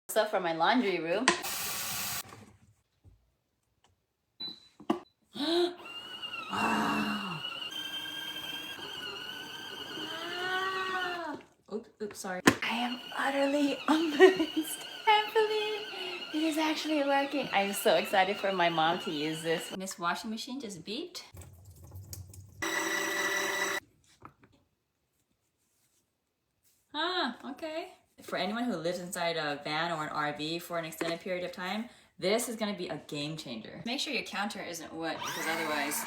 Stuff for my laundry room. Wow. Wow. Oops, sorry. I am utterly amazed. I can't believe it is actually working. I'm so excited for my mom to use this. This washing machine just beeped. Okay. For anyone who lives inside a van or an RV for an extended period of time, this is gonna be a game changer. Make sure your counter isn't wet because otherwise